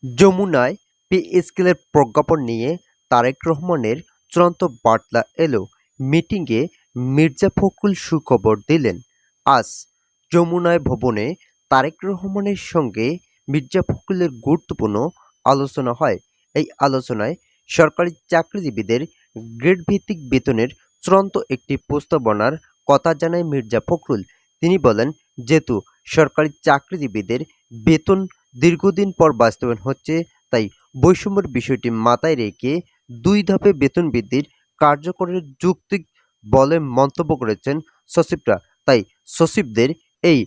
যমুনায় পে স্কেলের প্রজ্ঞাপন নিয়ে তারেক রহমানের চূড়ান্ত বার্তা এলো। মিটিংয়ে মির্জা ফখরুল সুখবর দিলেন। আজ যমুনায় ভবনে তারেক রহমানের সঙ্গে মির্জা ফখরুলের গুরুত্বপূর্ণ আলোচনা হয়। এই আলোচনায় সরকারি চাকরিজীবীদের গ্রেডভিত্তিক বেতনের চূড়ান্ত একটি প্রস্তাবনার কথা জানায় মির্জা ফখরুল। তিনি বলেন, যেহেতু সরকারি চাকরিজীবীদের বেতন দীর্ঘদিন পর বাস্তবায়ন হচ্ছে, তাই বৈষম্যের বিষয়টি মাথায় রেখে দুই ধাপে বেতন বৃদ্ধির কার্যকরের যৌক্তিক বলে মন্তব্য করেছেন সচিবরা। তাই সচিবদের এই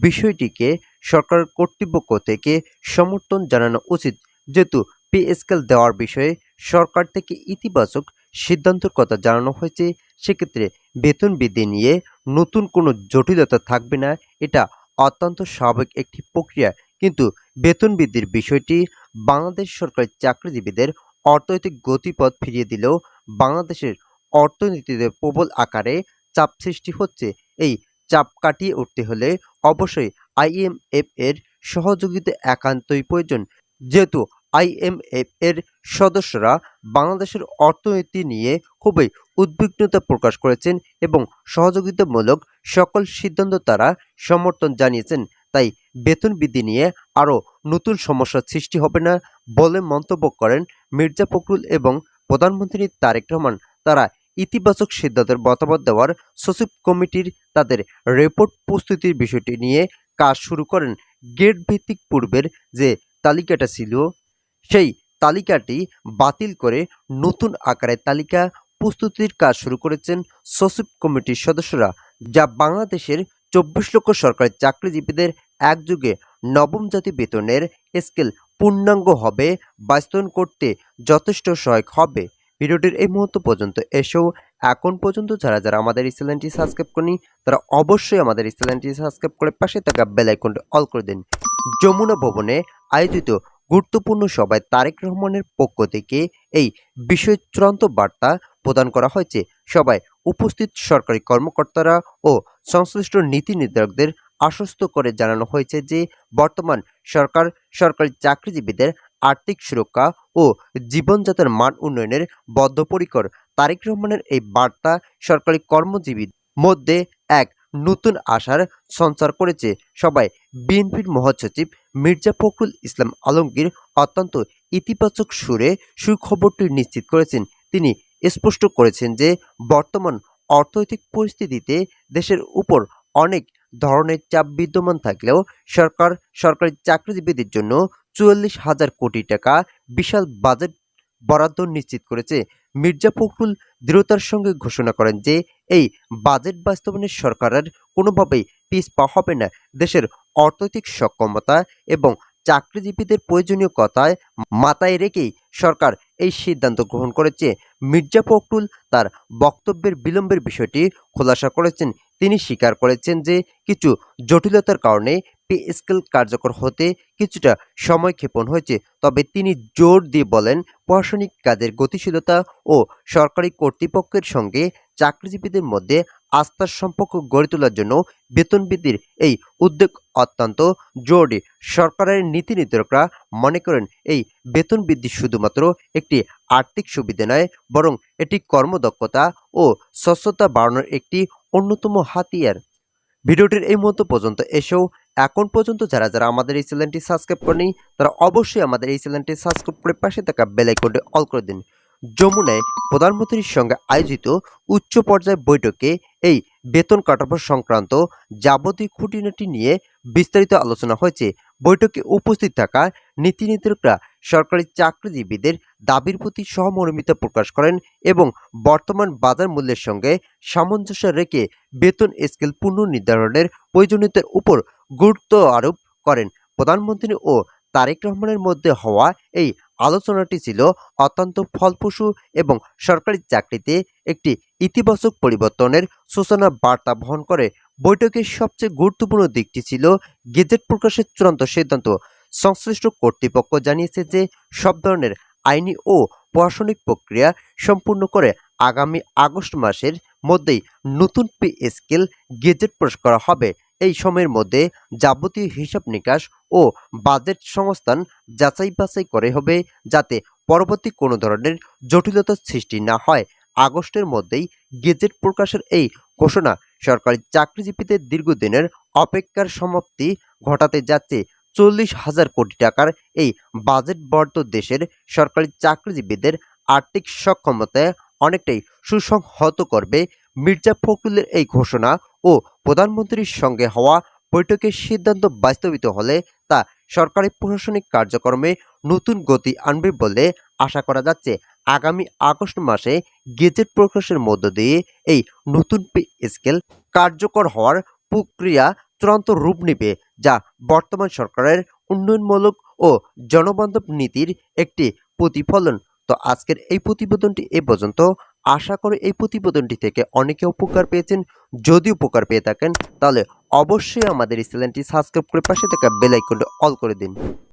বিষয়টিকে সরকার কর্তৃপক্ষ থেকে সমর্থন জানানো উচিত। যেহেতু পে স্কেল দেওয়ার বিষয়ে সরকার থেকে ইতিবাচক সিদ্ধান্তের কথা জানানো হয়েছে, সেক্ষেত্রে বেতন বৃদ্ধি নিয়ে নতুন কোনো জটিলতা থাকবে না। এটা অত্যন্ত স্বাভাবিক একটি প্রক্রিয়া। কিন্তু বেতন বৃদ্ধির বিষয়টি বাংলাদেশ সরকারি চাকরিজীবীদের অর্থনৈতিক গতিপথ ফিরিয়ে দিলেও বাংলাদেশের অর্থনীতিতে প্রবল আকারে চাপ সৃষ্টি হচ্ছে। এই চাপ কাটিয়ে উঠতে হলে অবশ্যই আইএমএফ এর সহযোগিতা একান্তই প্রয়োজন। যেহেতু আইএমএফ এর সদস্যরা বাংলাদেশের অর্থনীতি নিয়ে খুবই উদ্বিগ্নতা প্রকাশ করেছেন এবং সহযোগিতামূলক সকল সিদ্ধান্ত তারা সমর্থন জানিয়েছেন। তাই বেতন বৃদ্ধি নিয়ে আরও নতুন সমস্যার সৃষ্টি হবে না বলে মন্তব্য করেন মির্জা ফখরুল এবং প্রধানমন্ত্রী তারেক রহমান। তারা ইতিবাচক সিদ্ধান্তের মতামত দেওয়ার সচিব কমিটির তাদের রিপোর্ট প্রস্তুতির বিষয়টি নিয়ে কাজ শুরু করেন। গেট ভিত্তিক পূর্বের যে তালিকাটা ছিল, সেই তালিকাটি বাতিল করে নতুন আকারে তালিকা প্রস্তুতির কাজ শুরু করেছেন সচিব কমিটির সদস্যরা, যা বাংলাদেশের ২৪ লক্ষ সরকারি চাকরিজীবীদের একযোগে নবম জাতীয় বেতনের স্কেল পূর্ণাঙ্গভাবে বাস্তবায়ন করতে যথেষ্ট সহায়ক হবে। ভিডিওটির এই মুহূর্ত পর্যন্ত এসেও এখন পর্যন্ত যারা যারা আমাদের এই চ্যানেলটি সাবস্ক্রাইব করেনি, তারা অবশ্যই আমাদের এই চ্যানেলটি সাবস্ক্রাইব করে পাশে থাকা বেল আইকনটি অল করে দিন। যমুনা ভবনে আয়োজিত গুরুত্বপূর্ণ সভায় তারেক রহমানের পক্ষ থেকে এই বিষয়ে চূড়ান্ত বার্তা প্রদান করা হয়েছে। সভায় উপস্থিত সরকারি কর্মকর্তারা ও সংশ্লিষ্ট নীতি নির্ধারকদের আশ্বস্ত করে জানানো হয়েছে যে বর্তমান সরকার সরকারি চাকরিজীবীদের আর্থিক সুরক্ষা ও জীবনযাত্রার মান উন্নয়নের বদ্ধপরিকর। তারেক রহমানের এই বার্তা সরকারি কর্মজীবীর মধ্যে এক নতুন আশার সঞ্চার করেছে। সবাই বিএনপির মহাসচিব মির্জা ফখরুল ইসলাম আলমগীর অত্যন্ত ইতিবাচক সুরে সুখবরটি নিশ্চিত করেছেন। তিনি স্পষ্ট করেছেন যে বর্তমান অর্থনৈতিক পরিস্থিতিতে দেশের উপর অনেক ধরনের চাপ বিদ্যমান থাকলেও সরকার সরকারি চাকরিজীবীদের জন্য ৪৪,০০০ কোটি টাকা বিশাল বাজেট বরাদ্দ নিশ্চিত করেছে। মির্জা ফখরুল দৃঢ়তার সঙ্গে ঘোষণা করেন যে এই বাজেট বাস্তবায়নে সরকারের কোনোভাবেই পিছপা হবে না। দেশের অর্থনৈতিক সক্ষমতা এবং চাকরিজীবীদের প্রয়োজনীয়তায় মাথায় রেখেই সরকার এই সিদ্ধান্ত গ্রহণ করেছে। মির্জা ফখরুল তার বক্তব্যের বিলম্বের বিষয়টি খোলাসা করেছেন। তিনি স্বীকার করেছেন যে কিছু জটিলতার কারণে পে স্কেল কার্যকর হতে কিছুটা সময় ক্ষেপণ হয়েছে। তবে তিনি জোর দিয়ে বলেন, প্রশাসনিক কাজের গতিশীলতা ও সরকারি কর্তৃপক্ষের সঙ্গে চাকরিজীবীদের মধ্যে আস্থার সম্পর্ক গড়ে তোলার জন্য বেতন বৃদ্ধির এই উদ্যোগ অত্যন্ত জরুরি। সরকারের নীতি নির্ধারকরা মনে করেন এই বেতন বৃদ্ধি শুধুমাত্র একটি আর্থিক সুবিধা নয়, বরং এটি কর্মদক্ষতা ও স্বচ্ছতা বাড়ানোর একটি অন্যতম হাতিয়ার। ভিডিওটির এই মুহূর্ত পর্যন্ত এসেও এখন পর্যন্ত যারা যারা আমাদের এই চ্যানেলটি সাবস্ক্রাইব করেনি, তারা অবশ্যই আমাদের এই চ্যানেলটি সাবস্ক্রাইব করে পাশে থাকা বেল আইকনটি অল করে দিন। যমুনায় প্রধানমন্ত্রীর সঙ্গে আয়োজিত উচ্চ পর্যায়ে বৈঠকে এই বেতন কাঠামো সংক্রান্ত যাবতীয় খুঁটিনাটি নিয়ে বিস্তারিত আলোচনা হয়েছে। বৈঠকে উপস্থিত থাকা নীতি নির্ধারকরা সরকারি চাকরিজীবীদের দাবির প্রতি সহমর্মিতা প্রকাশ করেন এবং বর্তমান বাজার মূল্যের সঙ্গে সামঞ্জস্য রেখে বেতন স্কেল পুনর্নির্ধারণের প্রয়োজনীয়তার উপর গুরুত্ব আরোপ করেন। প্রধানমন্ত্রী ও তারেক রহমানের মধ্যে হওয়া এই আলোচনাটি ছিল অত্যন্ত ফলপ্রসূ এবং সরকারি চাকরিতে একটি ইতিবাচক পরিবর্তনের সূচনা বার্তা বহন করে। বৈঠকের সবচেয়ে গুরুত্বপূর্ণ দিকটি ছিল গেজেট প্রকাশের চূড়ান্ত সিদ্ধান্ত। সংশ্লিষ্ট কর্তৃপক্ষ জানিয়েছে যে সব ধরনের আইনি ও প্রশাসনিক প্রক্রিয়া সম্পূর্ণ করে আগামী আগস্ট মাসের মধ্যেই নতুন পে স্কেল গেজেট প্রকাশ করা হবে। এই সময়ের মধ্যে যাবতীয় হিসাব নিকাশ ও ও বাজেট সংস্থান যাচাই বাছাই করে হবে, যাতে পরবর্তী কোনো ধরনের জটিলতার সৃষ্টি না হয়। আগস্টের মধ্যেই গেজেট প্রকাশের এই ঘোষণা সরকারি চাকরিজীবীদের দীর্ঘদিনের অপেক্ষার সমাপ্তি ঘটাতে যাচ্ছে। 40,000 কোটি টাকার এই বাজেট বরাদ্দ দেশের সরকারি চাকরিজীবীদের আর্থিক সক্ষমতায় অনেকটাই সুসংহত করবে। মির্জা ফখরুলের এই ঘোষণা ও প্রধানমন্ত্রীর সঙ্গে হওয়া বৈঠকের সিদ্ধান্ত বাস্তবিত হলে তা সরকারি প্রশাসনিক কার্যক্রমে নতুন গতি আনবে বলে আশা করা যাচ্ছে। আগামী আগস্ট মাসে গেজেট প্রকাশের মধ্য দিয়ে এই নতুন পে স্কেল কার্যকর হওয়ার প্রক্রিয়া চূড়ান্ত রূপ নেবে, যা বর্তমান সরকারের উন্নয়নমূলক ও জনবান্ধব নীতির একটি প্রতিফলন। তো আজকের এই প্রতিবেদনটি এ পর্যন্ত। আশা করি এই প্রতিবেদনটি থেকে অনেকে উপকার পেয়েছেন। যদি উপকার পেয়ে থাকেন তাহলে অবশ্যই আমাদের এই চ্যানেলটি সাবস্ক্রাইব করে পাশে থাকা বেল আইকনটি অল করে দিন।